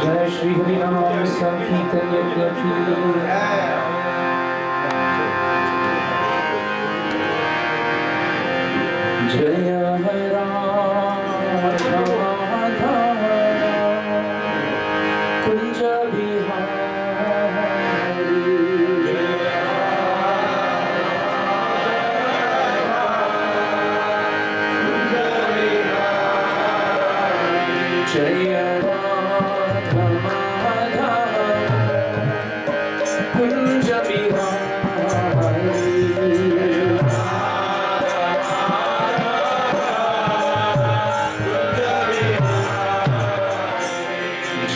Jai Shri Hari Nam Sankirtan Yajna ki Jaya Radha Madhava Kunja Bihari Jaya Radha Madhava Kunja Bihari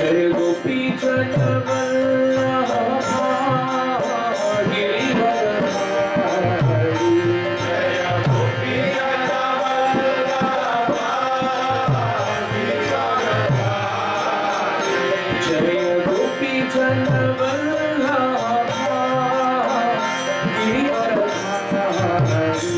Jai Gopi Jana Vallabha Girivardhari Jaya Gopi Jana Vallabha Girivardhari Jaya Gopi Jana Vallabha Girivardhari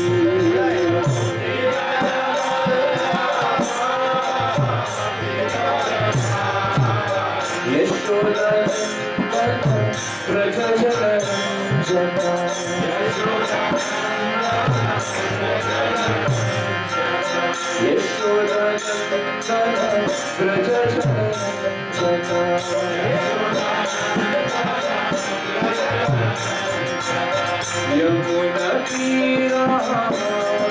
Yashodanandana Praja Jana Yashodanandana Praja Yamuna Tira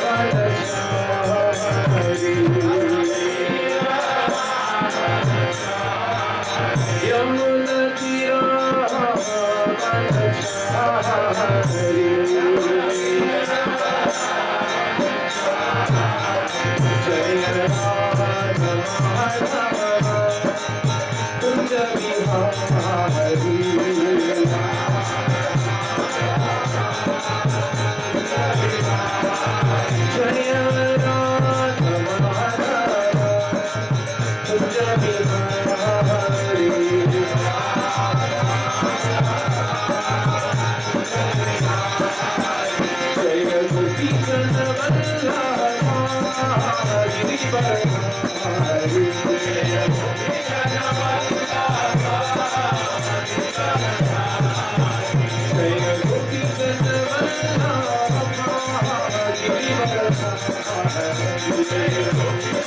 Vadachari Yamuna Tira Vadachari Jaya Radha Madhava Kunja Bihari Jaya Radha Madhava Kunja Bihari Jaya Gopi Jana Vallabha Girivardhari Jaya Gopi Jana Vallabha Jaya Gopi Jana Vallabha Girivardhari Jaya Gopi Jana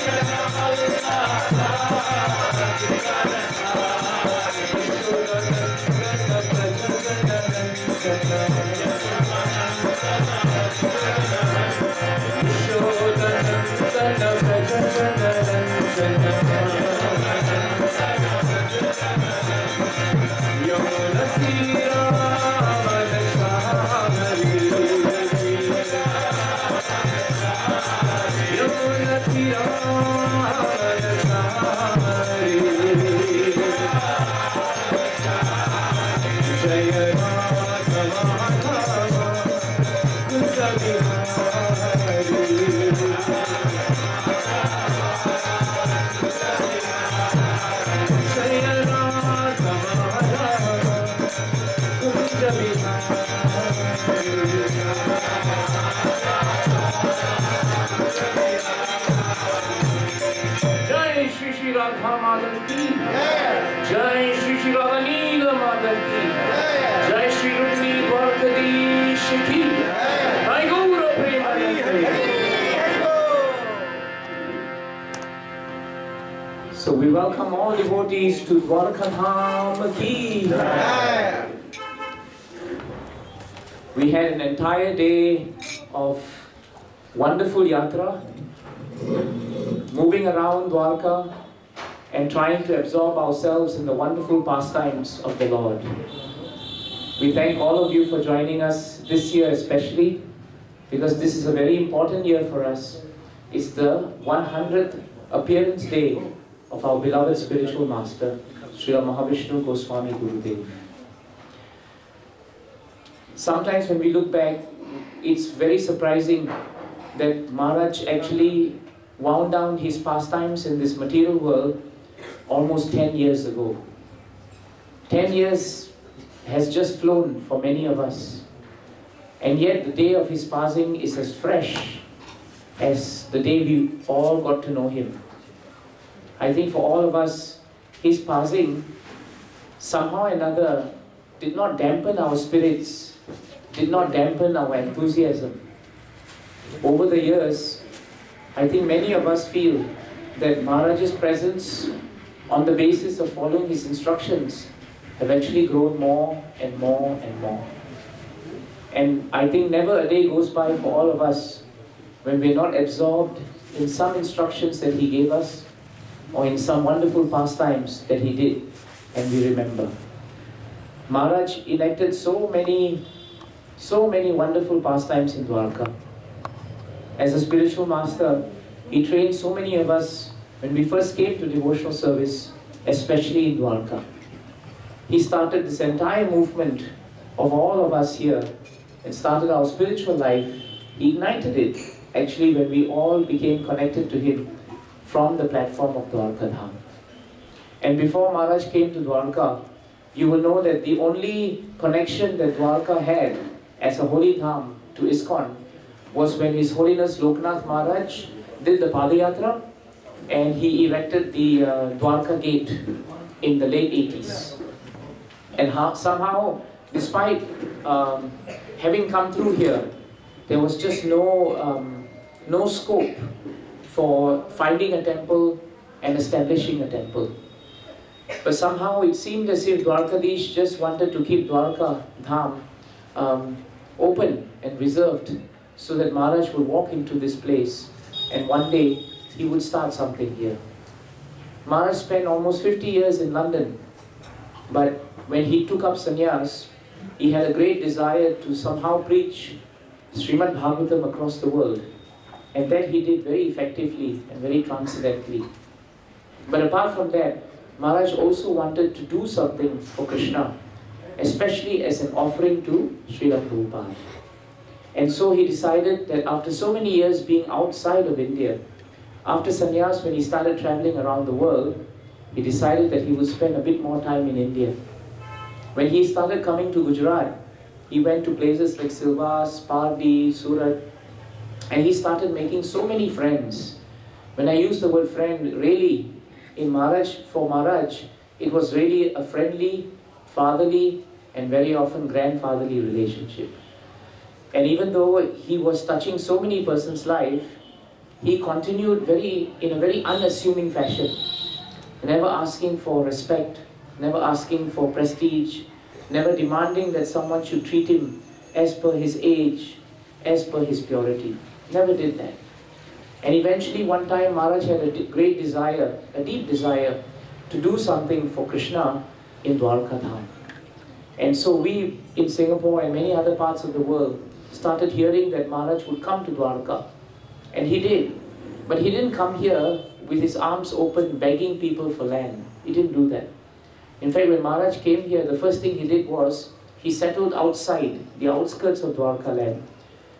Jai Shri Shri Radha Madhav ki Jai Shri Shri Radha Neela Madhav ki Jai Shri Rukmini Dwarkadish ki Jai Gaura Premanande. So we welcome all devotees to Dwarka Dham ki. We had an entire day of wonderful yatra, moving around Dwarka and trying to absorb ourselves in the wonderful pastimes of the Lord. We thank all of you for joining us this year especially, because this is a very important year for us. It's the 100th appearance day of our beloved spiritual master, Srila Mahavishnu Goswami Gurudev. Sometimes when we look back, it's very surprising that Maharaj actually wound down his pastimes in this material world almost 10 years ago. 10 years has just flown for many of us. And yet the day of his passing is as fresh as the day we all got to know him. I think for all of us, his passing somehow or another did not dampen our spirits, did not dampen our enthusiasm. Over the years, I think many of us feel that Maharaj's presence, on the basis of following his instructions, eventually grown more and more and more. And I think never a day goes by for all of us when we're not absorbed in some instructions that he gave us or in some wonderful pastimes that he did and we remember. Maharaj enacted so many wonderful pastimes in Dwarka. As a spiritual master, he trained so many of us when we first came to devotional service, especially in Dwarka. He started this entire movement of all of us here and started our spiritual life. He ignited it actually when we all became connected to him from the platform of Dwarka Dham. And before Maharaj came to Dwarka, you will know that the only connection that Dwarka had as a holy dham to ISKCON was when His Holiness Loknath Maharaj did the Padayatra and he erected the Dwarka gate in the late 80s. And somehow, despite having come through here, there was just no scope for finding a temple and establishing a temple. But somehow it seemed as if Dwarkadish just wanted to keep Dwarka Dham open and reserved so that Maharaj would walk into this place and one day he would start something here. Maharaj spent almost 50 years in London, but when he took up sannyas, he had a great desire to somehow preach Srimad Bhagavatam across the world. And that he did very effectively and very transcendently. But apart from that, Maharaj also wanted to do something for Krishna, especially as an offering to Srila Prabhupada. And so he decided that after so many years being outside of India, after sannyas, when he started traveling around the world, he decided that he would spend a bit more time in India. When he started coming to Gujarat, he went to places like Silvas, Pardi, Surat, and he started making so many friends. When I use the word friend, really, in Maharaj, for Maharaj, it was really a friendly, fatherly, and very often grandfatherly relationship. And even though he was touching so many persons' life, he continued in a very unassuming fashion, never asking for respect, never asking for prestige, never demanding that someone should treat him as per his age, as per his purity. Never did that. And eventually one time Maharaj had a great desire, a deep desire to do something for Krishna in Dwarka Dham. And so we in Singapore and many other parts of the world started hearing that Maharaj would come to Dwarka. And he did. But he didn't come here with his arms open begging people for land. He didn't do that. In fact, when Maharaj came here, the first thing he did was he settled outside the outskirts of Dwarka land.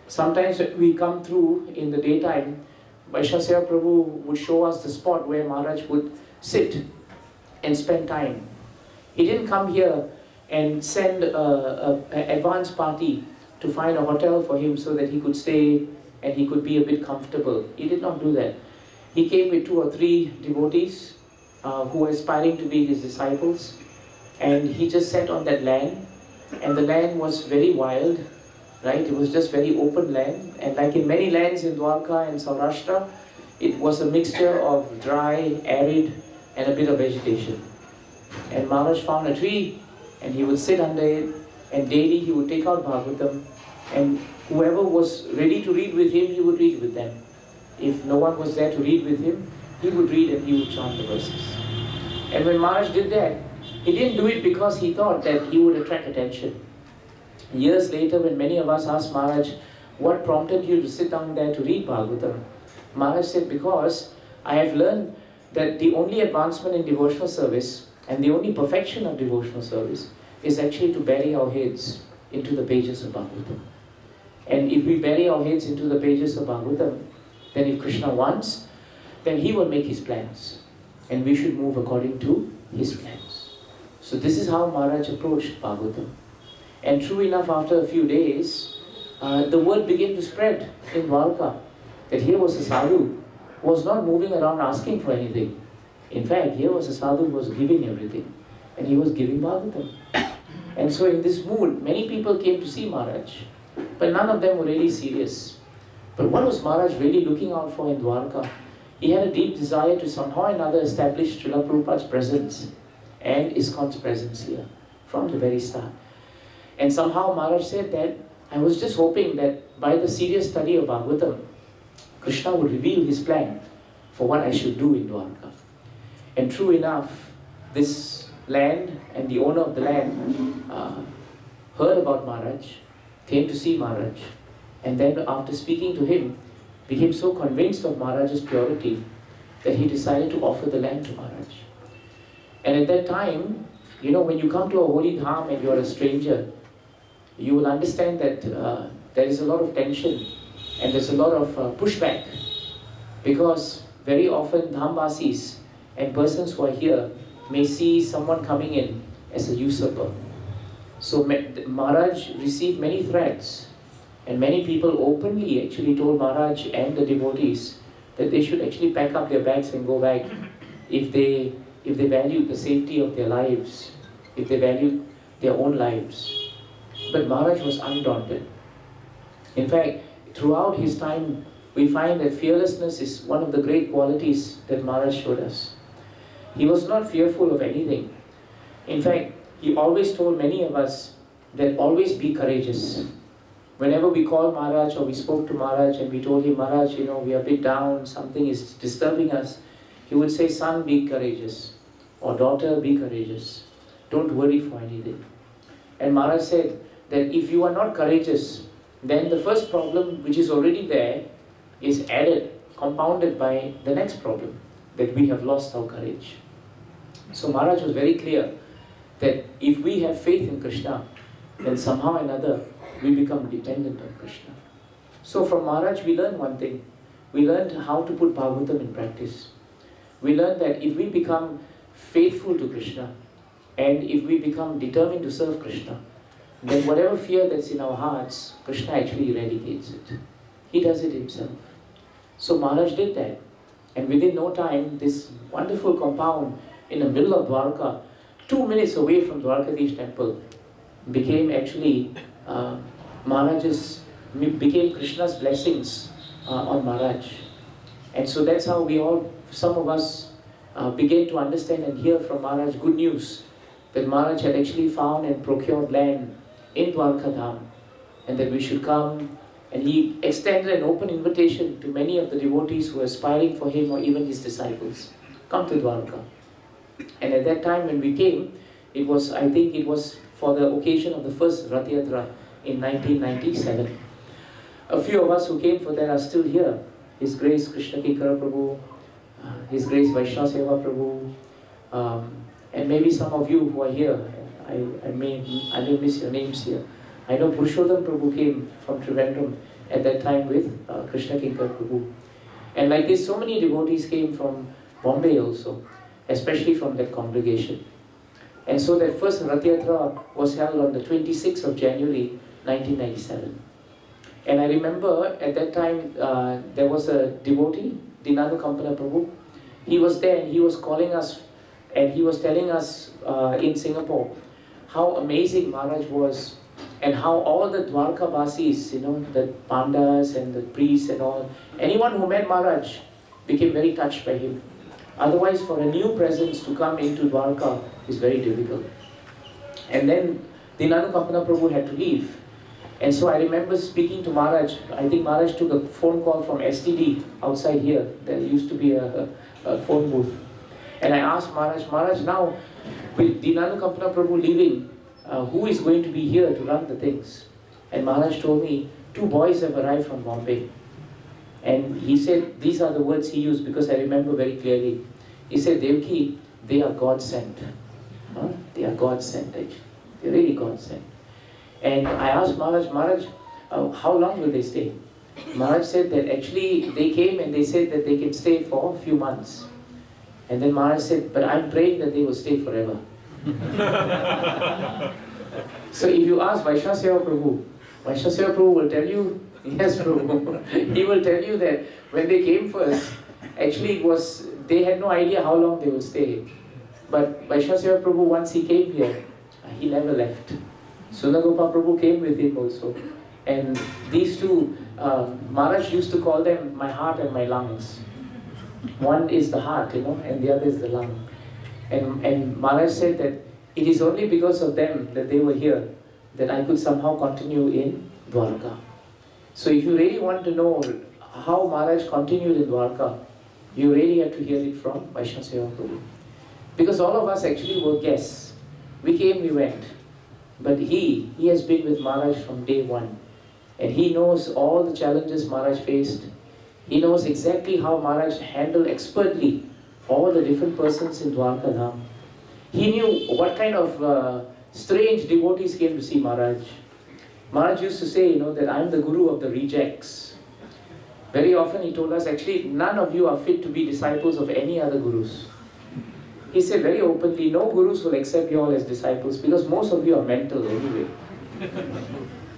Sometimes when we come through in the daytime, Vaishnav Prabhu would show us the spot where Maharaj would sit and spend time. He didn't come here and send an advance party to find a hotel for him so that he could stay and he could be a bit comfortable. He did not do that. He came with 2 or 3 devotees who were aspiring to be his disciples, and he just sat on that land, and the land was very wild, right? It was just very open land, and like in many lands in Dwarka and Saurashtra, it was a mixture of dry, arid, and a bit of vegetation. And Maharaj found a tree, and he would sit under it, and daily he would take out Bhagavatam, and whoever was ready to read with him, he would read with them. If no one was there to read with him, he would read and he would chant the verses. And when Maharaj did that, he didn't do it because he thought that he would attract attention. Years later, when many of us asked Maharaj, what prompted you to sit down there to read Bhagavatam? Maharaj said, because I have learned that the only advancement in devotional service and the only perfection of devotional service is actually to bury our heads into the pages of Bhagavatam. And if we bury our heads into the pages of Bhagavatam, then if Krishna wants, then he will make his plans. And we should move according to his plans. So this is how Maharaj approached Bhagavatam. And true enough, after a few days, the word began to spread in Dwarka that here was a sadhu who was not moving around asking for anything. In fact, here was a sadhu who was giving everything, and he was giving Bhagavatam. And so in this mood, many people came to see Maharaj, but none of them were really serious. But what was Maharaj really looking out for in Dwarka? He had a deep desire to somehow or another establish Srila Prabhupada's presence and ISKCON's presence here from the very start. And somehow Maharaj said that, I was just hoping that by the serious study of Bhagavatam, Krishna would reveal his plan for what I should do in Dwarka. And true enough, this land and the owner of the land heard about Maharaj, came to see Maharaj, and then after speaking to him, became so convinced of Maharaj's purity that he decided to offer the land to Maharaj. And at that time, you know, when you come to a holy dham and you're a stranger, you will understand that there is a lot of tension and there's a lot of pushback, because very often dhamvasis and persons who are here may see someone coming in as a usurper. So Maharaj received many threats, and many people openly actually told Maharaj and the devotees that they should actually pack up their bags and go back if they valued the safety of their lives, if they valued their own lives. But Maharaj was undaunted. In fact, throughout his time, we find that fearlessness is one of the great qualities that Maharaj showed us. He was not fearful of anything. In fact, he always told many of us that always be courageous. Whenever we called Maharaj or we spoke to Maharaj and we told him, Maharaj, you know, we are a bit down, something is disturbing us, he would say, son, be courageous. Or daughter, be courageous. Don't worry for anything. And Maharaj said that if you are not courageous, then the first problem which is already there is added, compounded by the next problem, that we have lost our courage. So Maharaj was very clear that if we have faith in Krishna, then somehow or another we become dependent on Krishna. So from Maharaj we learned one thing. We learned how to put Bhagavatam in practice. We learned that if we become faithful to Krishna, and if we become determined to serve Krishna, then whatever fear that's in our hearts, Krishna actually eradicates it. He does it himself. So Maharaj did that. And within no time, this wonderful compound in the middle of Dwarka, 2 minutes away from Dwarkadish temple, became actually became Krishna's blessings on Maharaj. And so that's how we all, some of us, began to understand and hear from Maharaj good news, that Maharaj had actually found and procured land in Dwarka Dham, and that we should come. And he extended an open invitation to many of the devotees who were aspiring for him or even his disciples. Come to Dwarka. And at that time when we came, it was, I think it was for the occasion of the first Rath Yatra in 1997. A few of us who came for that are still here. His Grace Krishna Kinkara Prabhu, His Grace Vaishnava Seva Prabhu, and maybe some of you who are here, I may miss your names here. I know Purushottam Prabhu came from Trivandrum at that time with Krishna Kinkar Prabhu. And like this, so many devotees came from Bombay also, especially from that congregation. And so that first Rath Yatra was held on the 26th of January 1997. And I remember at that time there was a devotee, Dinanu Kampana Prabhu. He was there and he was calling us and he was telling us in Singapore how amazing Maharaj was, and how all the Dwarka Vasis, you know, the Pandas and the priests and all, anyone who met Maharaj became very touched by him. Otherwise, for a new presence to come into Dwarka is very difficult. And then Dinanu Kampana Prabhu had to leave. And so I remember speaking to Maharaj. I think Maharaj took a phone call from STD outside here. There used to be a phone booth. And I asked Maharaj, now with Dinanu Kampana Prabhu leaving, who is going to be here to run the things? And Maharaj told me, 2 boys have arrived from Bombay. And he said, these are the words he used because I remember very clearly. He said, Devaki, they are God sent. Huh? They are God sent actually. They're really God sent. And I asked Maharaj, how long will they stay? Maharaj said that actually they came and they said that they can stay for a few months. And then Maharaj said, but I'm praying that they will stay forever. So if you ask Vaishnava Seva Prabhu will tell you, yes Prabhu, he will tell you that when they came first, actually it was they had no idea how long they will stay. But Vaishnav Prabhu, once he came here, he never left. Sunagopa Prabhu came with him also. And these two, Maharaj used to call them my heart and my lungs. One is the heart, and the other is the lung. And Maharaj said that it is only because of them that they were here that I could somehow continue in Dwarka. So if you really want to know how Maharaj continued in Dwarka, you really have to hear it from Vaishnava Prabhu. Because all of us actually were guests. We came, we went. But he has been with Maharaj from day one. And he knows all the challenges Maharaj faced. He knows exactly how Maharaj handled expertly all the different persons in Dwarka Dham. He knew what kind of strange devotees came to see Maharaj. Maharaj used to say, that I am the guru of the rejects. Very often he told us, actually, none of you are fit to be disciples of any other gurus. He said very openly, no gurus will accept you all as disciples because most of you are mental anyway.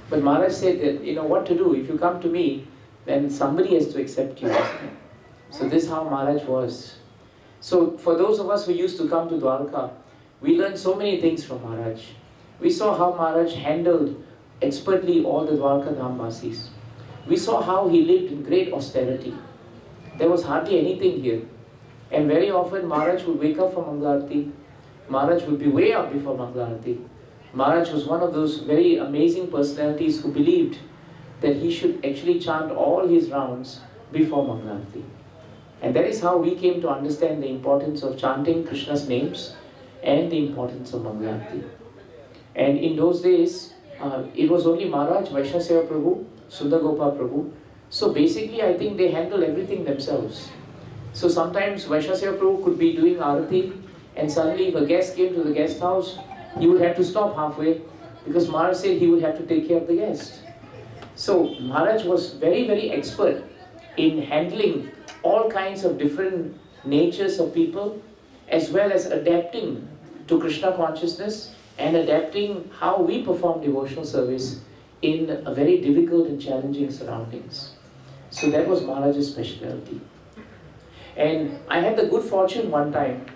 But Maharaj said that, what to do? If you come to me, then somebody has to accept you. So this is how Maharaj was. So for those of us who used to come to Dwarka, we learned so many things from Maharaj. We saw how Maharaj handled expertly all the Dwarka Dhamvasis. We saw how he lived in great austerity. There was hardly anything here. And very often Maharaj would wake up for Mangalarti. Maharaj would be way up before Mangalarti. Maharaj was one of those very amazing personalities who believed that he should actually chant all his rounds before Mangalarti. And that is how we came to understand the importance of chanting Krishna's names and the importance of Mangalarti. And in those days, it was only Maharaj, Vaishnava Prabhu, Sundagopa Prabhu. So basically I think they handled everything themselves. So sometimes Vaishnava Prabhu could be doing Arati and suddenly if a guest came to the guest house, he would have to stop halfway because Maharaj said he would have to take care of the guest. So Maharaj was very, very expert in handling all kinds of different natures of people as well as adapting to Krishna consciousness and adapting how we perform devotional service in a very difficult and challenging surroundings. So that was Maharaj's specialty. And I had the good fortune one time,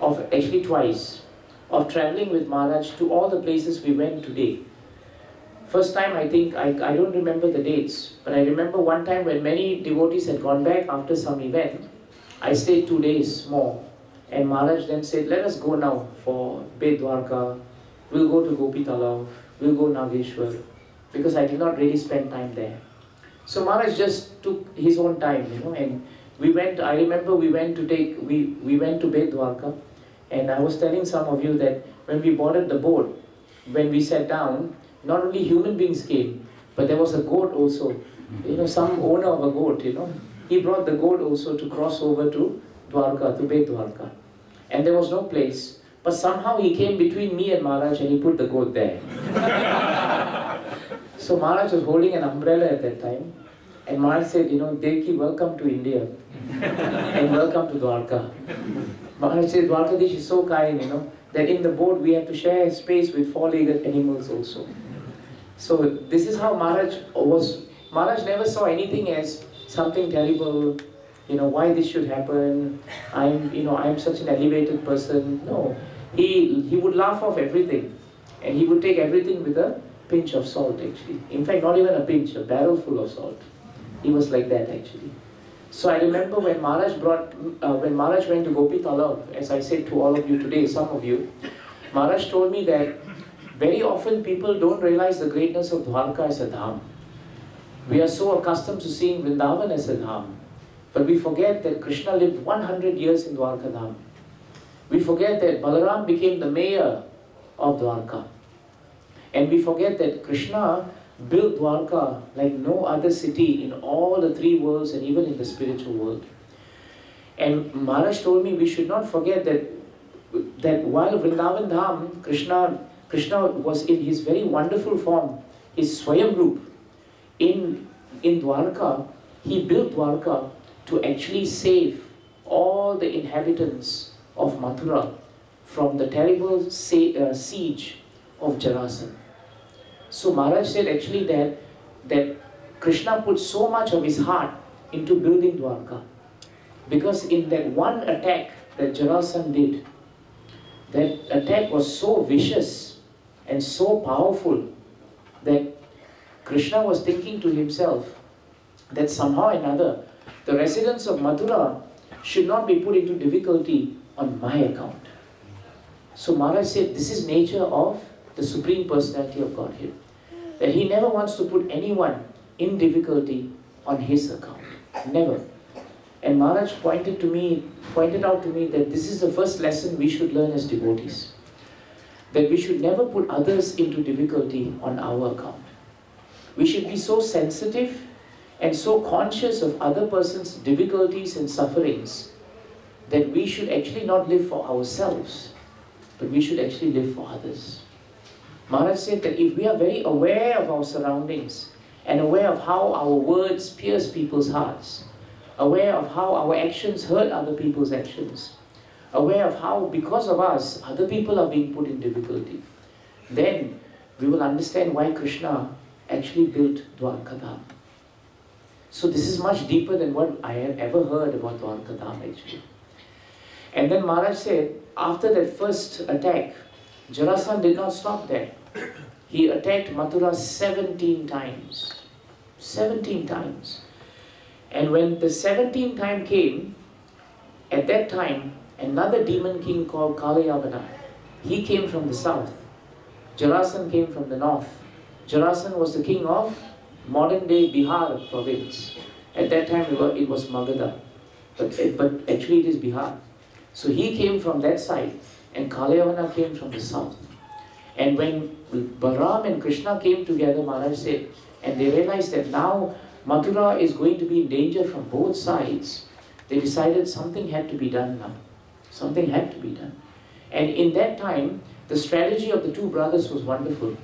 actually twice, of traveling with Maharaj to all the places we went today. First time I think, I don't remember the dates, but I remember one time when many devotees had gone back after some event, I stayed 2 days more. And Maharaj then said, let us go now for Bet Dwarka, we'll go to Gopi Talav, we'll go Nageshwar, because I did not really spend time there. So Maharaj just took his own time, and we went, I remember we went to Bet Dwarka, and I was telling some of you that when we boarded the boat, when we sat down, not only human beings came, but there was a goat also. Some owner of a goat, he brought the goat also to cross over to Dwarka, to Bet Dwarka. And there was no place, but somehow he came between me and Maharaj and he put the goat there. So Maharaj was holding an umbrella at that time, and Maharaj said, Devki, welcome to India, and welcome to Dwarka. Maharaj said, Dwarkadish is so kind, that in the boat we have to share space with four-legged animals also. So this is how Maharaj was. Maharaj never saw anything as something terrible, why this should happen, I'm such an elevated person. No, he would laugh off everything, and he would take everything with a pinch of salt actually. In fact, not even a pinch, a barrel full of salt. He was like that actually. So I remember when Maharaj went to Gopi Talav, as I said to all of you today, some of you, Maharaj told me that very often people don't realize the greatness of Dwarka as a dham. We are so accustomed to seeing Vrindavan as a dham, but we forget that Krishna lived 100 years in Dwarka dham. We forget that Balaram became the mayor of Dwarka. And we forget that Krishna built Dwarka like no other city in all the three worlds and even in the spiritual world. And Maharaj told me we should not forget that while Vrindavan Dham, Krishna was in his very wonderful form, his Swayam Roop. In Dwarka, he built Dwarka to actually save all the inhabitants of Mathura from the terrible siege of Jarasan. So Maharaj said actually that Krishna put so much of his heart into building Dwarka. Because in that one attack that Jarasandha did, that attack was so vicious and so powerful that Krishna was thinking to himself that somehow or another the residents of Mathura should not be put into difficulty on my account. So Maharaj said, this is nature of the Supreme Personality of Godhead, that he never wants to put anyone in difficulty on his account. Never. And Maharaj pointed out to me that this is the first lesson we should learn as devotees. That we should never put others into difficulty on our account. We should be so sensitive and so conscious of other person's difficulties and sufferings that we should actually not live for ourselves, but we should actually live for others. Maharaj said that if we are very aware of our surroundings and aware of how our words pierce people's hearts, aware of how our actions hurt other people's actions, aware of how because of us other people are being put in difficulty, then we will understand why Krishna actually built Dwarka Dham. So this is much deeper than what I had ever heard about Dwarka Dham actually. And then Maharaj said, after that first attack, Jarasandha did not stop there. He attacked Mathura 17 times. 17 times. And when the 17th time came, at that time, another demon king called Kalayavana, he came from the south. Jarasandha came from the north. Jarasandha was the king of modern-day Bihar province. At that time it was Magadha, but actually it is Bihar. So he came from that side, and Kalayavana came from the south. And when Balaram and Krishna came together, Maharaj said, and they realized that now Mathura is going to be in danger from both sides, they decided something had to be done now. Something had to be done. And in that time, the strategy of the two brothers was wonderful.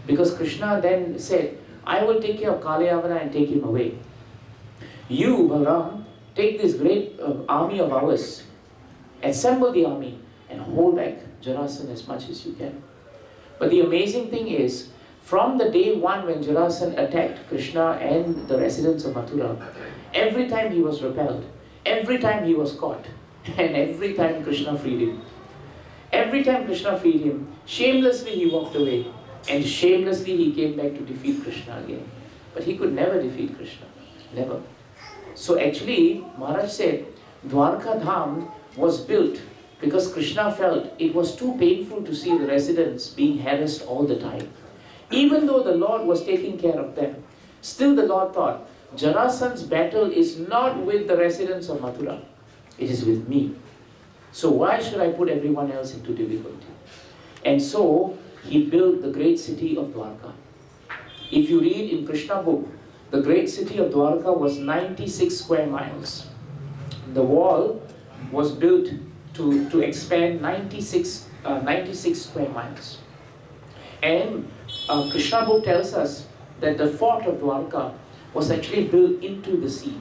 Because Krishna then said, I will take care of Kalayavana and take him away. You, Balaram, take this great army of ours, assemble the army and hold back Jarasandha as much as you can. But the amazing thing is, from the day one when Jarasandha attacked Krishna and the residents of Mathura, every time he was repelled, every time he was caught, and every time Krishna freed him. Every time Krishna freed him, shamelessly he walked away, and shamelessly he came back to defeat Krishna again. But he could never defeat Krishna. Never. So actually, Maharaj said, Dwarka Dham was built because Krishna felt it was too painful to see the residents being harassed all the time. Even though the Lord was taking care of them, still the Lord thought, Jarasandha's battle is not with the residents of Mathura, it is with me. So why should I put everyone else into difficulty? And so he built the great city of Dwarka. If you read in Krishna book, the great city of Dwarka was 96 square miles. The wall was built to expand 96 square miles. And Krishna book tells us that the fort of Dwarka was actually built into the sea.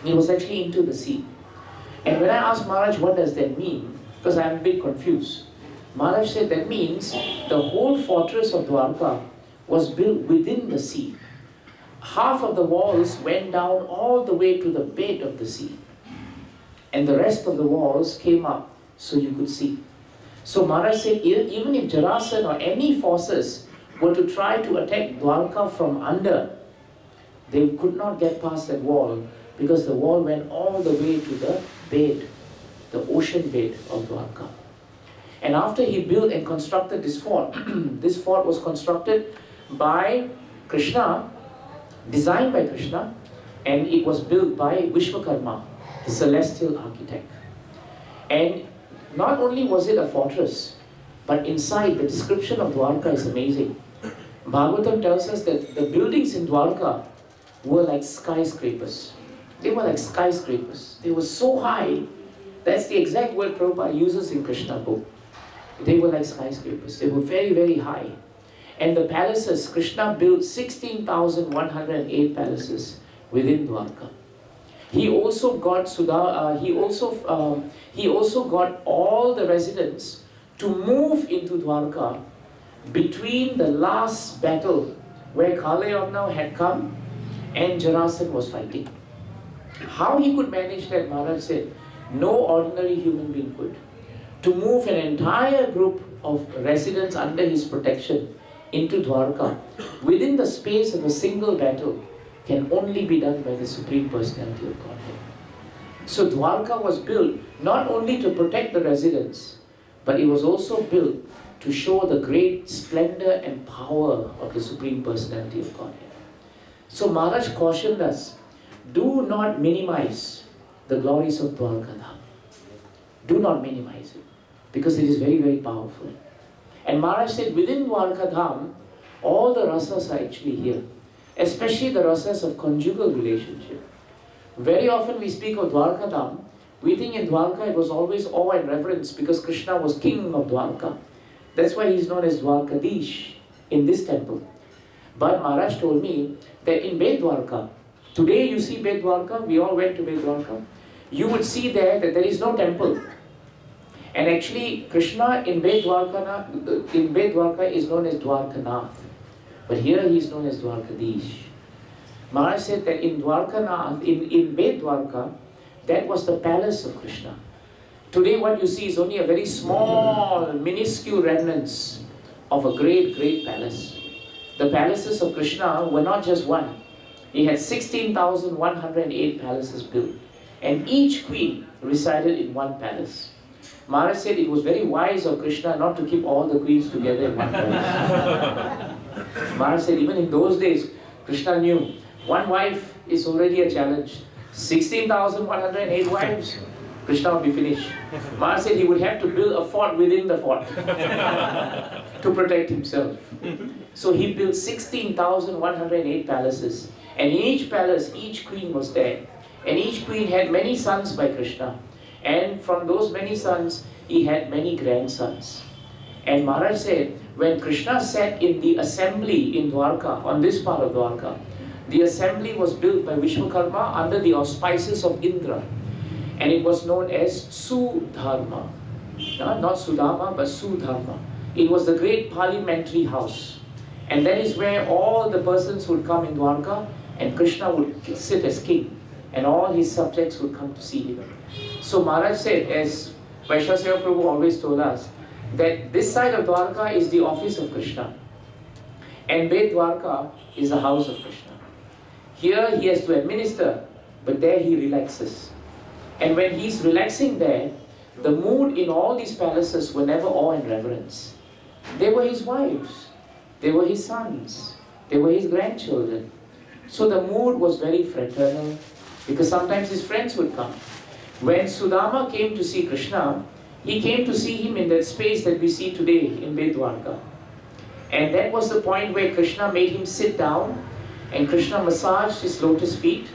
It was actually into the sea. And when I asked Maharaj what does that mean, because I am a bit confused, Maharaj said that means the whole fortress of Dwarka was built within the sea. Half of the walls went down all the way to the bed of the sea. And the rest of the walls came up so you could see. So Maharaj said, even if Jarasandha or any forces were to try to attack Dwarka from under, they could not get past that wall because the wall went all the way to the bed, the ocean bed of Dwarka. And after he built and constructed this fort, this fort was constructed by Krishna, designed by Krishna, and it was built by Vishwakarma, the celestial architect. And not only was it a fortress, but inside the description of Dwarka is amazing. Bhagavatam tells us that the buildings in Dwarka were like skyscrapers. They were like skyscrapers. They were so high. That's the exact word Prabhupada uses in Krishna book. They were like skyscrapers. They were very, very high. And the palaces, Krishna built 16,108 palaces within Dwarka. He also got all the residents to move into Dwarka between the last battle where Kalayavana had come and Jarasandha was fighting. How he could manage that, Maharaj said, no ordinary human being could. To move an entire group of residents under his protection into Dwarka within the space of a single battle can only be done by the Supreme Personality of Godhead. So Dwarka was built not only to protect the residents, but it was also built to show the great splendor and power of the Supreme Personality of Godhead. So Maharaj cautioned us, do not minimize the glories of Dwarka Dham. Do not minimize it, because it is very, very powerful. And Maharaj said, within Dwarka Dham, all the rasas are actually here, especially the rasas of conjugal relationship. Very often we speak of Dwarka Dham, we think in Dwarka it was always awe and reverence because Krishna was king of Dwarka. That's why he is known as Dwarkadish in this temple. But Maharaj told me that in Bet Dwarka, today you see Bet Dwarka, we all went to Bet Dwarka, you would see there that there is no temple. And actually Krishna in Bet Dwarka is known as Dwarkanath. But here he is known as Dwarkadish. Maharaj said that in Dwarkanath, in Bet Dwarka, that was the palace of Krishna. Today what you see is only a very small, minuscule remnants of a great, great palace. The palaces of Krishna were not just one. He had 16,108 palaces built. And each queen resided in one palace. Maharaj said it was very wise of Krishna not to keep all the queens together in one palace. Maharaj said even in those days, Krishna knew one wife is already a challenge. 16,108 wives, Krishna would be finished. Maharaj said he would have to build a fort within the fort to protect himself. So he built 16,108 palaces. And in each palace, each queen was there. And each queen had many sons by Krishna. And from those many sons, he had many grandsons. And Maharaj said, when Krishna sat in the assembly in Dwarka, on this part of Dwarka, the assembly was built by Vishwakarma under the auspices of Indra. And it was known as Sudharma. Not Sudama, but Sudharma. It was the great parliamentary house. And that is where all the persons would come in Dwarka and Krishna would sit as king. And all his subjects would come to see him. So Maharaj said, as Vaishnav Seva Prabhu always told us, that this side of Dwarka is the office of Krishna. And Bet Dwarka is the house of Krishna. Here he has to administer, but there he relaxes. And when he's relaxing there, the mood in all these palaces were never awe and reverence. They were his wives, they were his sons, they were his grandchildren. So the mood was very fraternal, because sometimes his friends would come. When Sudama came to see Krishna, he came to see him in that space that we see today in Bet Dwarka. And that was the point where Krishna made him sit down, and Krishna massaged his lotus feet.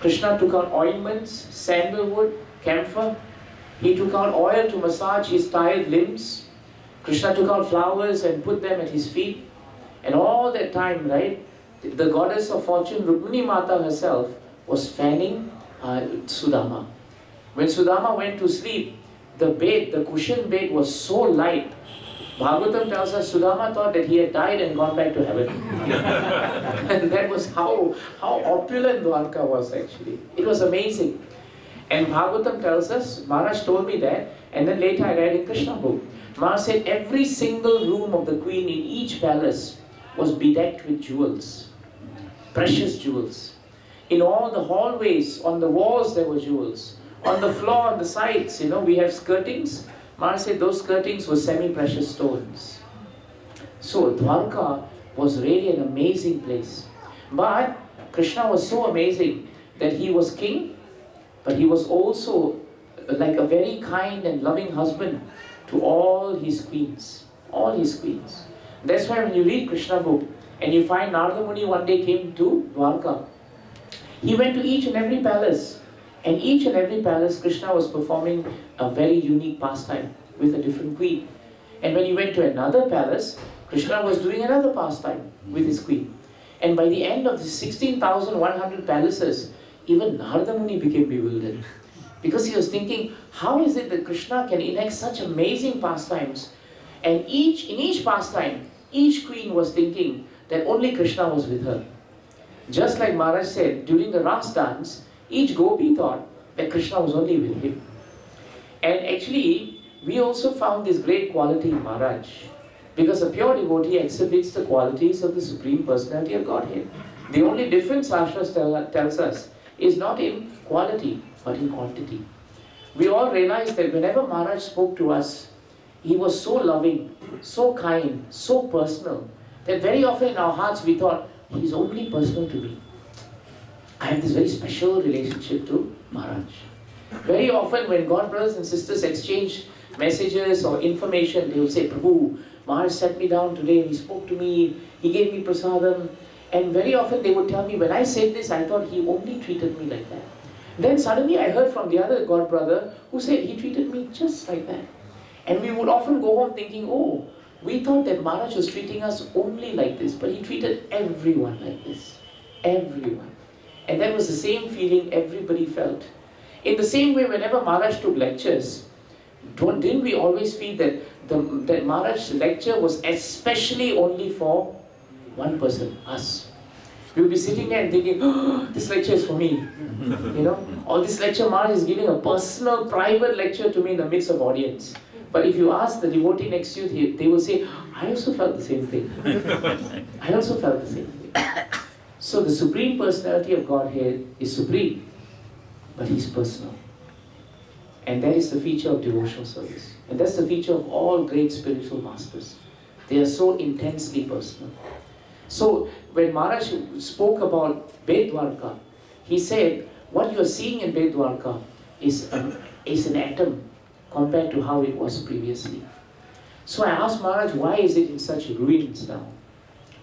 Krishna took out ointments, sandalwood, camphor. He took out oil to massage his tired limbs. Krishna took out flowers and put them at his feet. And all that time, right, the goddess of fortune, Rukmini Mata herself, was fanning Sudama. When Sudama went to sleep, the bed, the cushion bed was so light. Bhagavatam tells us Sudama thought that he had died and gone back to heaven. And that was how opulent Dwarka was actually. It was amazing. And Bhagavatam tells us, Maharaj told me that, and then later I read in Krishna book. Maharaj said every single room of the queen in each palace was bedecked with jewels. Precious jewels. In all the hallways, on the walls there were jewels. On the floor, on the sides, we have skirtings. Maharaj said those skirtings were semi-precious stones. So Dwarka was really an amazing place. But Krishna was so amazing that he was king, but he was also like a very kind and loving husband to all his queens. All his queens. That's why when you read Krishna book and you find Narada Muni one day came to Dwarka, he went to each and every palace. And each and every palace, Krishna was performing a very unique pastime with a different queen. And when he went to another palace, Krishna was doing another pastime with his queen. And by the end of the 16,100 palaces, even Narada Muni became bewildered. Because he was thinking, how is it that Krishna can enact such amazing pastimes? And in each pastime, each queen was thinking that only Krishna was with her. Just like Maharaj said, during the Ras dance, each gopi thought that Krishna was only with him. And actually, we also found this great quality in Maharaj. Because a pure devotee exhibits the qualities of the Supreme Personality of Godhead. The only difference Shastras tells us is not in quality, but in quantity. We all realize that whenever Maharaj spoke to us, he was so loving, so kind, so personal, that very often in our hearts we thought, he's only personal to me. I have this very special relationship to Maharaj. Very often when God brothers and sisters exchange messages or information, they will say, Prabhu, Maharaj sat me down today and he spoke to me, he gave me prasadam. And very often they would tell me, when I said this, I thought he only treated me like that. Then suddenly I heard from the other God brother who said he treated me just like that. And we would often go home thinking, oh, we thought that Maharaj was treating us only like this, but he treated everyone like this. Everyone. And that was the same feeling everybody felt. In the same way, whenever Maharaj took lectures, didn't we always feel that that Maharaj's lecture was especially only for one person, us? We would be sitting there and thinking, oh, this lecture is for me. Or this lecture Maharaj is giving a personal, private lecture to me in the midst of audience. But if you ask the devotee next to you, they will say, I also felt the same thing. I also felt the same thing. So the Supreme Personality of Godhead is supreme, but He's personal. And that is the feature of devotional service. And that's the feature of all great spiritual masters. They are so intensely personal. So when Maharaj spoke about Dwarka, he said, what you are seeing in Dwarka is an atom compared to how it was previously. So I asked Maharaj, why is it in such ruins now?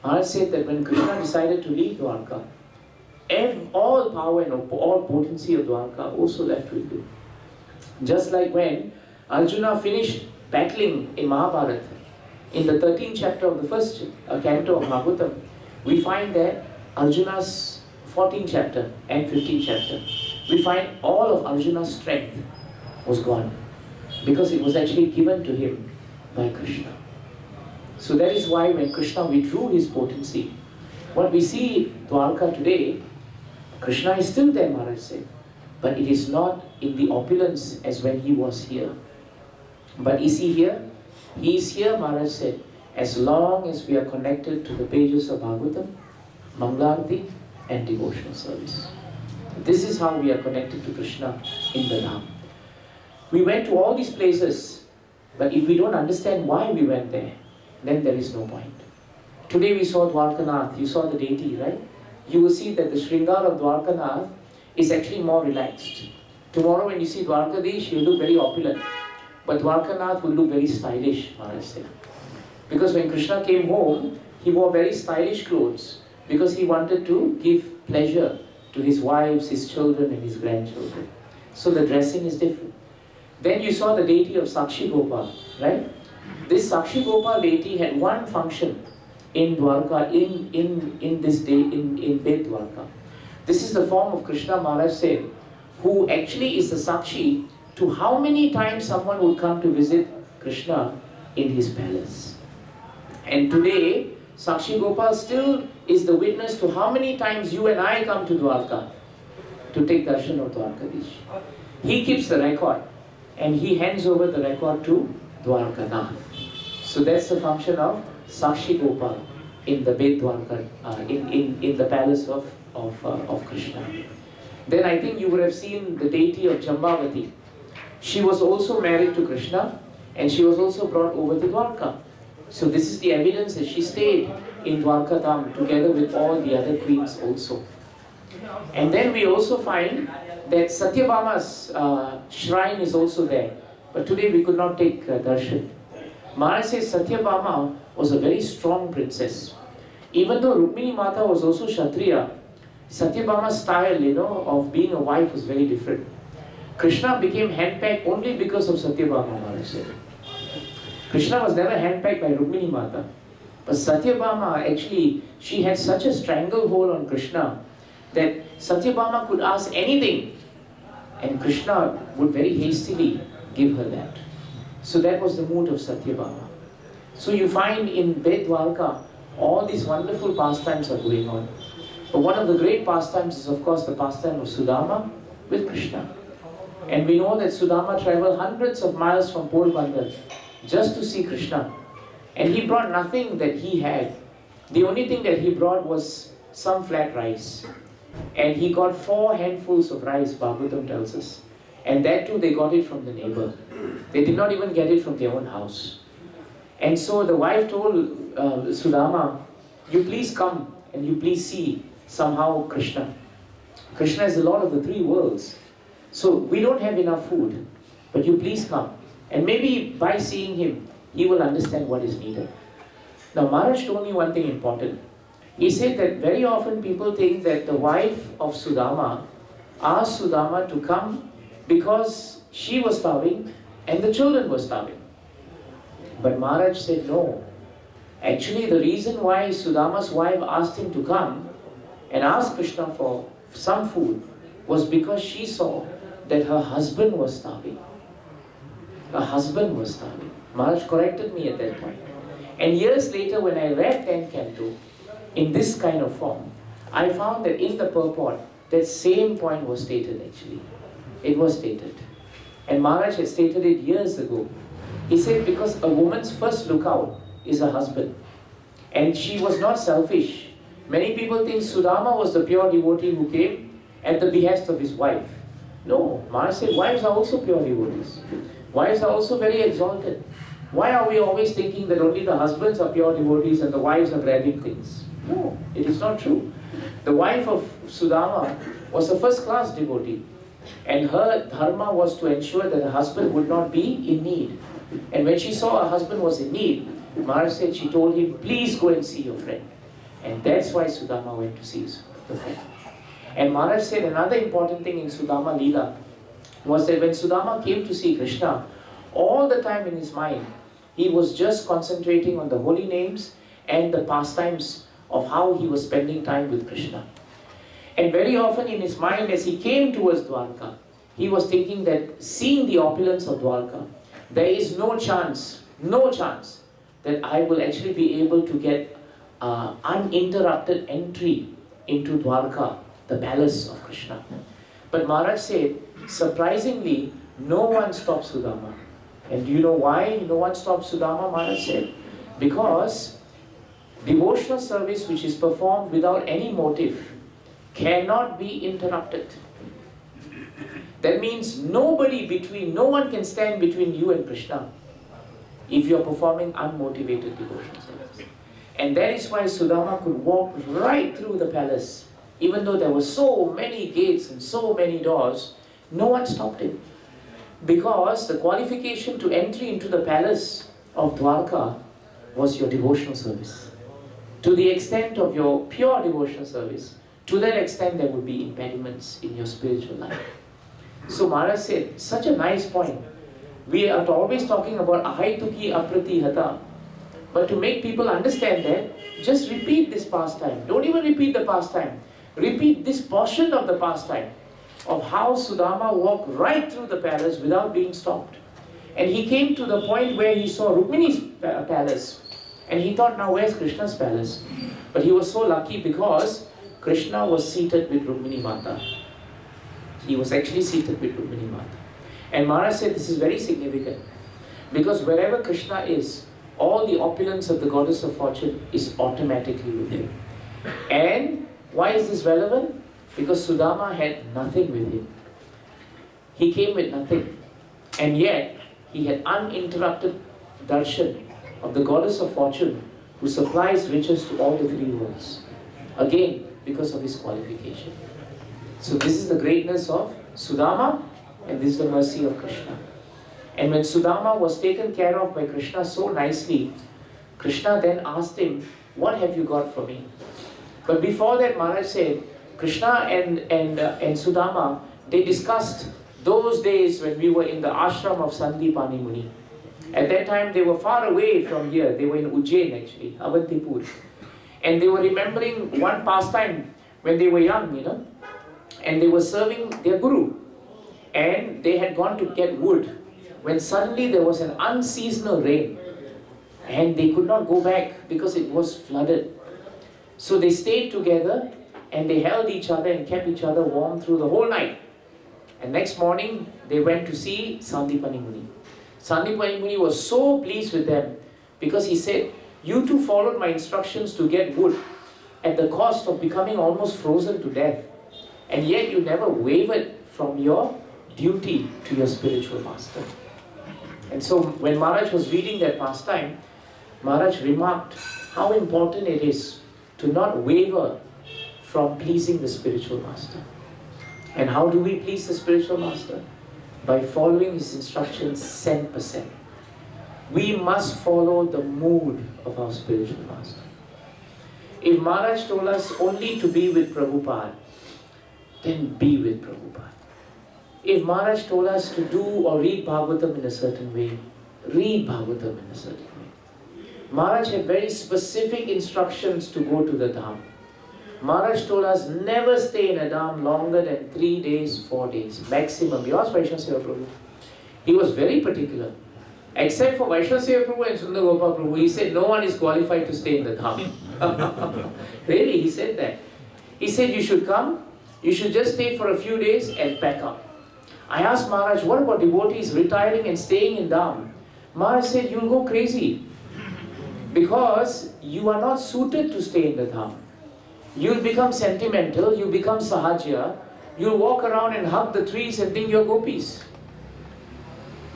Maharaj said that when Krishna decided to leave Dwarka, all power and all potency of Dwarka also left with him. Just like when Arjuna finished battling in Mahabharata, in the 13th chapter of the first canto of Bhagavatam, we find that Arjuna's 14th chapter and 15th chapter, we find all of Arjuna's strength was gone because it was actually given to him by Krishna. So that is why when Krishna withdrew his potency, what we see Dwarka today, Krishna is still there, Maharaj said, but it is not in the opulence as when he was here. But is he here? He is here, Maharaj said, as long as we are connected to the pages of Bhagavatam, Mangalarti and devotional service. This is how we are connected to Krishna in the Dham. We went to all these places, but if we don't understand why we went there, then there is no point. Today we saw Dwarkanath, you saw the deity, right? You will see that the Shringar of Dwarkanath is actually more relaxed. Tomorrow when you see Dwarkadish, he'll look very opulent. But Dwarkanath will look very stylish, Maharaj said. Because when Krishna came home, he wore very stylish clothes because he wanted to give pleasure to his wives, his children and his grandchildren. So the dressing is different. Then you saw the deity of Sakshi Gopal, right? This Sakshi Gopal deity had one function in Dwarka, in this day, in Bet Dwarka. This is the form of Krishna, Maharaj said, who actually is the Sakshi to how many times someone would come to visit Krishna in his palace. And today, Sakshi Gopal still is the witness to how many times you and I come to Dwarka to take darshan of Dwarkadish. He keeps the record and he hands over the record to Dwarkanath. So that's the function of Sakshi Gopal in the Bet Dwarka, in the palace of Krishna. Then I think you would have seen the deity of Jambavati. She was also married to Krishna and she was also brought over to Dwarka. So this is the evidence that she stayed in Dwarka Dham together with all the other queens also. And then we also find that Satyabhama's shrine is also there. But today we could not take darshan. Maharaj says Satyabhama was a very strong princess. Even though Rukmini Mata was also Kshatriya, Satyabhama's style, of being a wife was very different. Krishna became handpicked only because of Satyabhama, Maharaj said. Krishna was never handpicked by Rukmini Mata. But Satyabhama, actually, she had such a stranglehold on Krishna that Satyabhama could ask anything and Krishna would very hastily give her that. So that was the mood of Satyabhama. So you find in Bet Dwarka, all these wonderful pastimes are going on. But one of the great pastimes is of course the pastime of Sudama with Krishna. And we know that Sudama traveled hundreds of miles from Porbandar just to see Krishna. And he brought nothing that he had. The only thing that he brought was some flat rice. And he got 4 handfuls of rice, Bhagavatam tells us. And that too, they got it from the neighbor. They did not even get it from their own house. And so the wife told Sudama, you please come and you please see somehow Krishna. Krishna is the Lord of the 3 worlds. So we don't have enough food, but you please come. And maybe by seeing him, he will understand what is needed. Now Maharaj told me one thing important. He said that very often people think that the wife of Sudama asked Sudama to come because she was starving and the children were starving. But Maharaj said no. Actually, the reason why Sudama's wife asked him to come and ask Krishna for some food was because she saw that her husband was starving. Her husband was starving. Maharaj corrected me at that point. And years later, when I read 10th Canto in this kind of form, I found that in the purport, that same point was stated actually. It was stated. And Maharaj had stated it years ago. He said because a woman's first lookout is her husband. And she was not selfish. Many people think Sudama was the pure devotee who came at the behest of his wife. No, Maharaj said wives are also pure devotees. Wives are also very exalted. Why are we always thinking that only the husbands are pure devotees and the wives are grabbing things? No, it is not true. The wife of Sudama was a first-class devotee. And her dharma was to ensure that her husband would not be in need. And when she saw her husband was in need, Maharaj said she told him, please go and see your friend. And that's why Sudama went to see the friend. And Maharaj said another important thing in Sudama Leela was that when Sudama came to see Krishna, all the time in his mind, he was just concentrating on the holy names and the pastimes of how he was spending time with Krishna. And very often in his mind, as he came towards Dwarka, he was thinking that seeing the opulence of Dwarka, there is no chance that I will actually be able to get uninterrupted entry into Dwarka, the palace of Krishna. But Maharaj said, surprisingly, no one stopped Sudama. And do you know why no one stopped Sudama? Maharaj said, because devotional service which is performed without any motive cannot be interrupted. That means no one can stand between you and Krishna if you are performing unmotivated devotional service. And that is why Sudama could walk right through the palace. Even though there were so many gates and so many doors, no one stopped him. Because the qualification to entry into the palace of Dwarka was your devotional service. To the extent of your pure devotional service, to that extent there would be impediments in your spiritual life. So Maharaj said, such a nice point. We are always talking about ahaituki apratihata. But to make people understand that, just repeat this pastime. Don't even repeat the pastime. Repeat this portion of the pastime of how Sudama walked right through the palace without being stopped. And he came to the point where he saw Rukmini's palace. And he thought, now where's Krishna's palace? But he was so lucky because Krishna was seated with Rukmini Mata. He was actually seated with Rukmini Mata. And Maharaj said this is very significant. Because wherever Krishna is, all the opulence of the goddess of fortune is automatically with him. And why is this relevant? Because Sudama had nothing with him. He came with nothing. And yet, he had uninterrupted darshan of the goddess of fortune who supplies riches to all the 3 worlds. Again, because of his qualification. So this is the greatness of Sudama and this is the mercy of Krishna. And when Sudama was taken care of by Krishna so nicely, Krishna then asked him, what have you got for me? But before that, Maharaj said, Krishna and Sudama, they discussed those days when we were in the ashram of Sandipani Muni. At that time, they were far away from here. They were in Ujjain actually, Avantipur. And they were remembering one pastime when they were young, and they were serving their guru. And they had gone to get wood when suddenly there was an unseasonal rain. And they could not go back because it was flooded. So they stayed together and they held each other and kept each other warm through the whole night. And next morning, they went to see Sandipani Muni. Sandipani Muni was so pleased with them because he said, you two followed my instructions to get wood at the cost of becoming almost frozen to death. And yet you never wavered from your duty to your spiritual master. And so when Maharaj was reading that pastime, Maharaj remarked how important it is to not waver from pleasing the spiritual master. And how do we please the spiritual master? By following his instructions 100%. We must follow the mood of our spiritual master. If Maharaj told us only to be with Prabhupada, then be with Prabhupada. If Maharaj told us to do or read Bhagavatam in a certain way, read Bhagavatam in a certain way. Maharaj had very specific instructions to go to the Dham. Maharaj told us never stay in a Dham longer than 3 days, 4 days, maximum. You ask Vaishnava Seva Prabhu. He was very particular. Except for Vaishnava Seva Prabhu and Sundar Gopal Prabhu, he said no one is qualified to stay in the Dham. Really, he said that. He said you should come, you should just stay for a few days and pack up. I asked Maharaj, what about devotees retiring and staying in Dham? Maharaj said, you'll go crazy. Because you are not suited to stay in the Dham. You'll become sentimental, you'll become sahajya, you'll walk around and hug the trees and think you're gopis.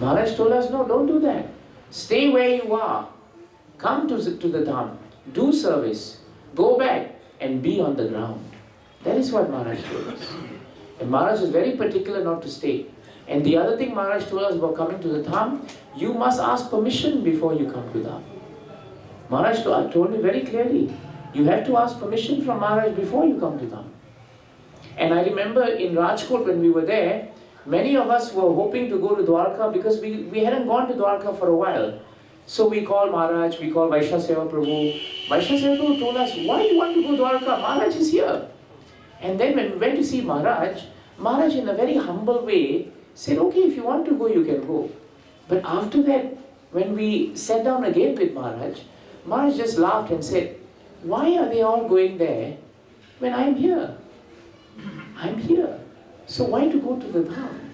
Maharaj told us, no, don't do that. Stay where you are. Come to the Dham. Do service. Go back and be on the ground. That is what Maharaj told us. And Maharaj was very particular not to stay. And the other thing Maharaj told us about coming to the Dham, you must ask permission before you come to Dham. Maharaj told me very clearly, you have to ask permission from Maharaj before you come to Dham. And I remember in Rajkot when we were there, many of us were hoping to go to Dwarka because we hadn't gone to Dwarka for a while. So we called Maharaj, we called Vaishnava Seva Prabhu. Vaishnava Seva Prabhu told us, why do you want to go to Dwarka? Maharaj is here. And then when we went to see Maharaj, Maharaj in a very humble way said, okay, if you want to go, you can go. But after that, when we sat down again with Maharaj, Maharaj just laughed and said, why are they all going there when I'm here? I'm here. So why to go to the Dham?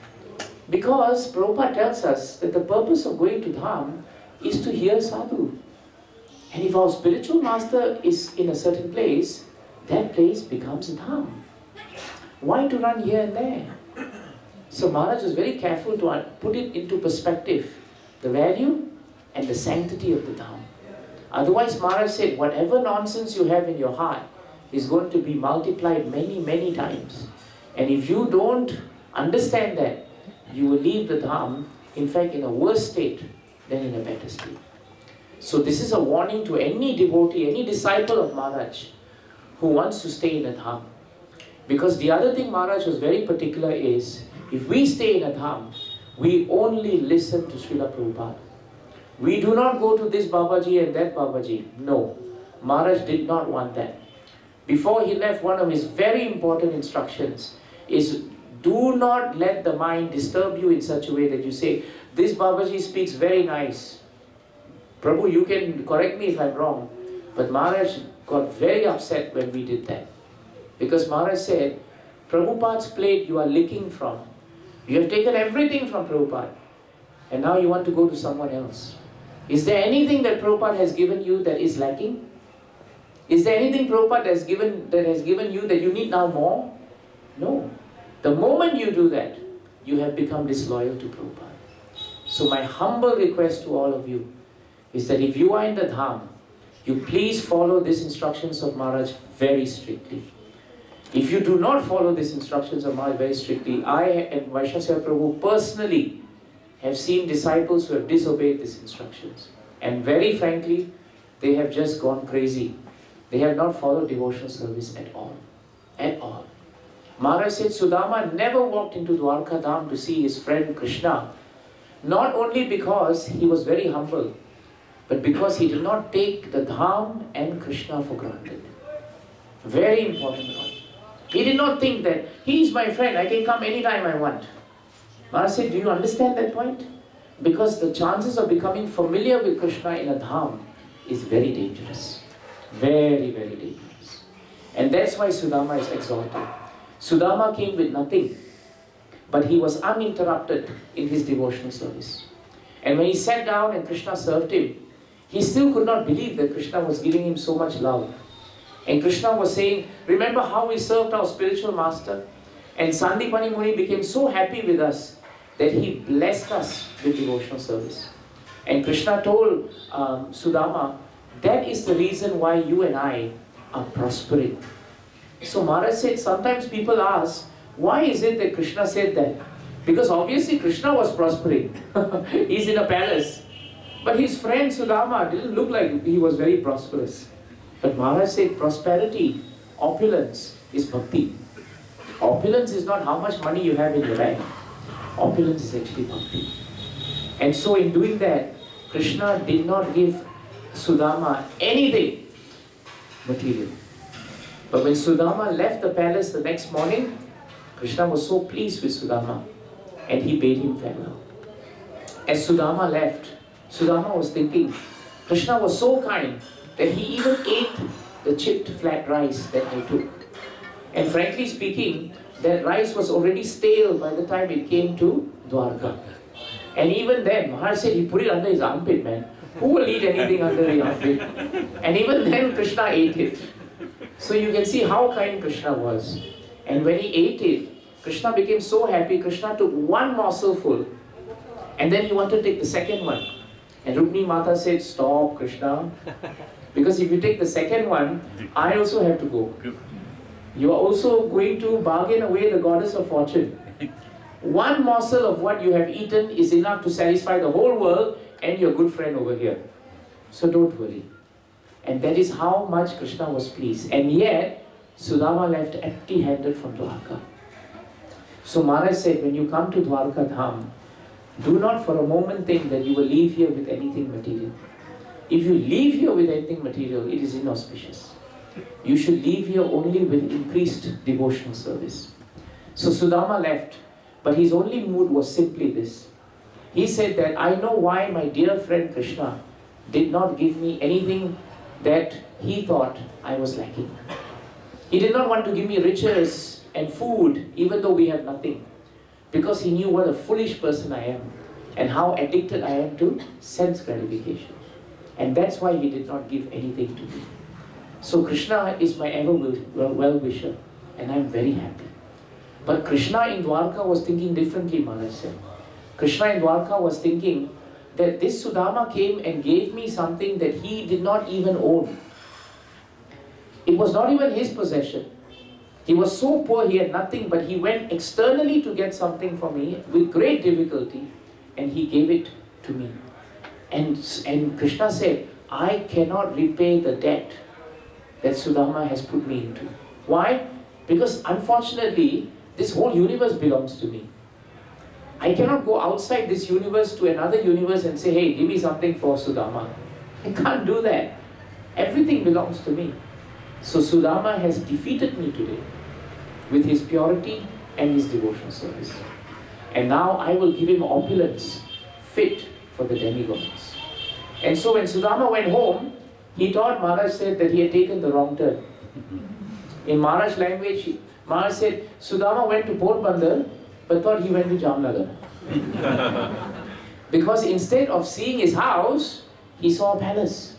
Because Prabhupada tells us that the purpose of going to Dham is to hear sadhu. And if our spiritual master is in a certain place, that place becomes Dham. Why to run here and there? So Maharaj was very careful to put it into perspective, the value and the sanctity of the Dham. Otherwise Maharaj said, whatever nonsense you have in your heart is going to be multiplied many, many times. And if you don't understand that, you will leave the Dham, in fact, in a worse state than in a better state. So this is a warning to any devotee, any disciple of Maharaj who wants to stay in a Dham. Because the other thing Maharaj was very particular is, if we stay in a Dham, we only listen to Srila Prabhupada. We do not go to this Babaji and that Babaji. No, Maharaj did not want that. Before he left, one of his very important instructions is, do not let the mind disturb you in such a way that you say, this Babaji speaks very nice. Prabhu, you can correct me if I'm wrong. But Maharaj got very upset when we did that. Because Maharaj said, Prabhupada's plate you are licking from. You have taken everything from Prabhupada. And now you want to go to someone else. Is there anything that Prabhupada has given you that is lacking? Is there anything Prabhupada has given you that you need now more? No. The moment you do that, you have become disloyal to Prabhupada. So my humble request to all of you is that if you are in the Dham, you please follow these instructions of Maharaj very strictly. If you do not follow these instructions of Maharaj very strictly, I and Vaishnava Seva Prabhu personally have seen disciples who have disobeyed these instructions. And very frankly, they have just gone crazy. They have not followed devotional service at all. At all. Maharaj said Sudama never walked into Dwarka Dham to see his friend Krishna, not only because he was very humble, but because he did not take the Dham and Krishna for granted. Very important point. He did not think that he is my friend, I can come anytime I want. Maharaj said, do you understand that point? Because the chances of becoming familiar with Krishna in a Dham is very dangerous. Very, very dangerous. And that's why Sudama is exalted. Sudama came with nothing. but he was uninterrupted in his devotional service. And when he sat down and Krishna served him, he still could not believe that Krishna was giving him so much love. And Krishna was saying, remember how we served our spiritual master? And Sandipani Muni became so happy with us that he blessed us with devotional service. And Krishna told Sudama, that is the reason why you and I are prospering. So Maharaj said, sometimes people ask, why is it that Krishna said that? Because obviously Krishna was prospering. He's in a palace. But his friend Sudama didn't look like he was very prosperous. But Maharaj said, prosperity, opulence is bhakti. Opulence is not how much money you have in your bank. Opulence is actually bhakti. And so in doing that, Krishna did not give Sudama anything material. But when Sudama left the palace the next morning, Krishna was so pleased with Sudama and he bade him farewell. As Sudama left, Sudama was thinking, Krishna was so kind that he even ate the chipped flat rice that I took. And frankly speaking, that rice was already stale by the time it came to Dwarka. And even then, Maharaj said he put it under his armpit, man. Who will eat anything under the armpit? And even then Krishna ate it. So you can see how kind Krishna was. And when he ate it, Krishna became so happy. Krishna took one morsel full. And then he wanted to take the second one. And Rukmini Mata said, stop Krishna. Because if you take the second one, I also have to go. You are also going to bargain away the goddess of fortune. One morsel of what you have eaten is enough to satisfy the whole world and your good friend over here. So don't worry. And that is how much Krishna was pleased. And yet, Sudama left empty-handed from Dwarka. So Maharaj said, when you come to Dwarka Dham, do not for a moment think that you will leave here with anything material. If you leave here with anything material, it is inauspicious. You should leave here only with increased devotional service. So Sudama left, but his only mood was simply this. He said that I know why my dear friend Krishna did not give me anything that he thought I was lacking. He did not want to give me riches and food, even though we have nothing, because he knew what a foolish person I am and how addicted I am to sense gratification. And that's why he did not give anything to me. So Krishna is my ever well-wisher, and I'm very happy. But Krishna in Dwarka was thinking differently, Maharaj said. Krishna in Dwarka was thinking that this Sudama came and gave me something that he did not even own. It was not even his possession. He was so poor, he had nothing, but he went externally to get something for me with great difficulty, and he gave it to me. And Krishna said, I cannot repay the debt that Sudama has put me into. Why? Because unfortunately, this whole universe belongs to me. I cannot go outside this universe to another universe and say, hey, give me something for Sudama. I can't do that. Everything belongs to me. So Sudama has defeated me today with his purity and his devotional service. And now I will give him opulence fit for the demigods. And so when Sudama went home, he thought Maharaj said that he had taken the wrong turn. In Maharaj language, Maharaj said, Sudama went to Porbandar, but thought he went to Jamnagar. Because instead of seeing his house, he saw a palace.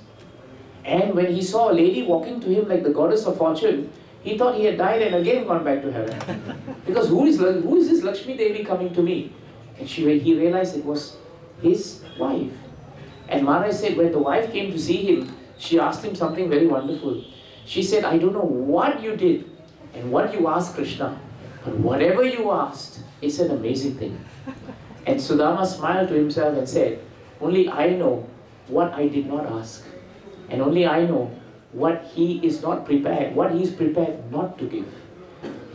And when he saw a lady walking to him like the goddess of fortune, he thought he had died and again gone back to heaven. Because who is this Lakshmi Devi coming to me? And he realized it was his wife. And Maharaj said when the wife came to see him, she asked him something very wonderful. She said, I don't know what you did and what you asked Krishna, but whatever you asked is an amazing thing. And Sudama smiled to himself and said, only I know what I did not ask. And only I know what he is not prepared, what he is prepared not to give.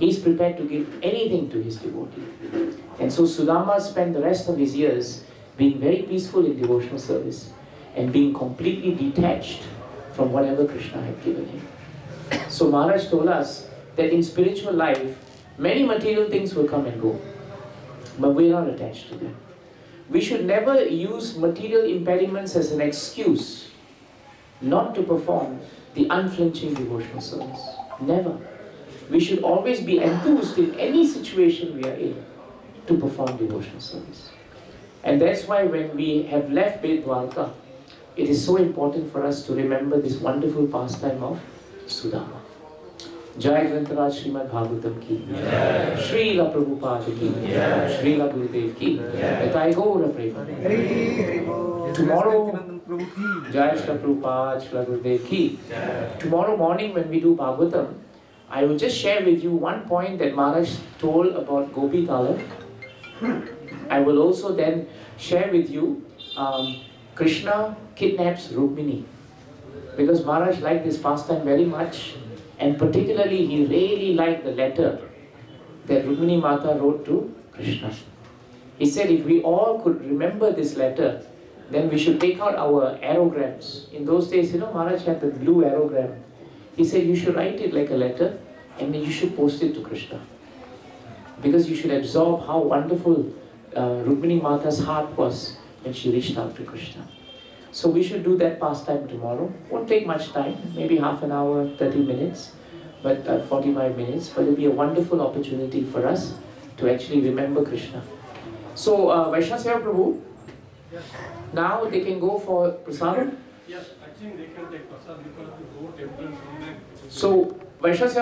He is prepared to give anything to his devotee. And so Sudama spent the rest of his years being very peaceful in devotional service and being completely detached from whatever Krishna had given him. So Maharaj told us that in spiritual life, many material things will come and go, but we are not attached to them. We should never use material impediments as an excuse not to perform the unflinching devotional service. Never. We should always be enthused in any situation we are in. to perform devotional service. And that's why when we have left Dwarka, it is so important for us to remember this wonderful pastime of Sudama. Jai Grantaraj Srimad Bhagavatam ki, Srila Prabhupada ki, Srila Gurudev ki, Nitai Gaura Prema. Tomorrow, Jai Srila Prabhupada, Srila Gurudev ki. Tomorrow morning when we do Bhagavatam, I will just share with you one point that Maharaj told about Gopi Kala. I will also then share with you Krishna kidnaps Rukmini, because Maharaj liked this pastime very much, and particularly he really liked the letter that Rukmini Mata wrote to Krishna. He said if we all could remember this letter, then we should take out our aerograms. In those days, Maharaj had the blue aerogram. He said you should write it like a letter and then you should post it to Krishna, because you should absorb how wonderful Rukmini Mata's heart was when she reached out to Krishna. So we should do that pastime tomorrow. Won't take much time, maybe half an hour, 30 minutes, but 45 minutes. But it'll be a wonderful opportunity for us to actually remember Krishna. So Vaishnava Seva Prabhu, yes. Now they can go for prasadam? Yes, I think they can take prasad because the whole temple is on that. So Vaishnava Seva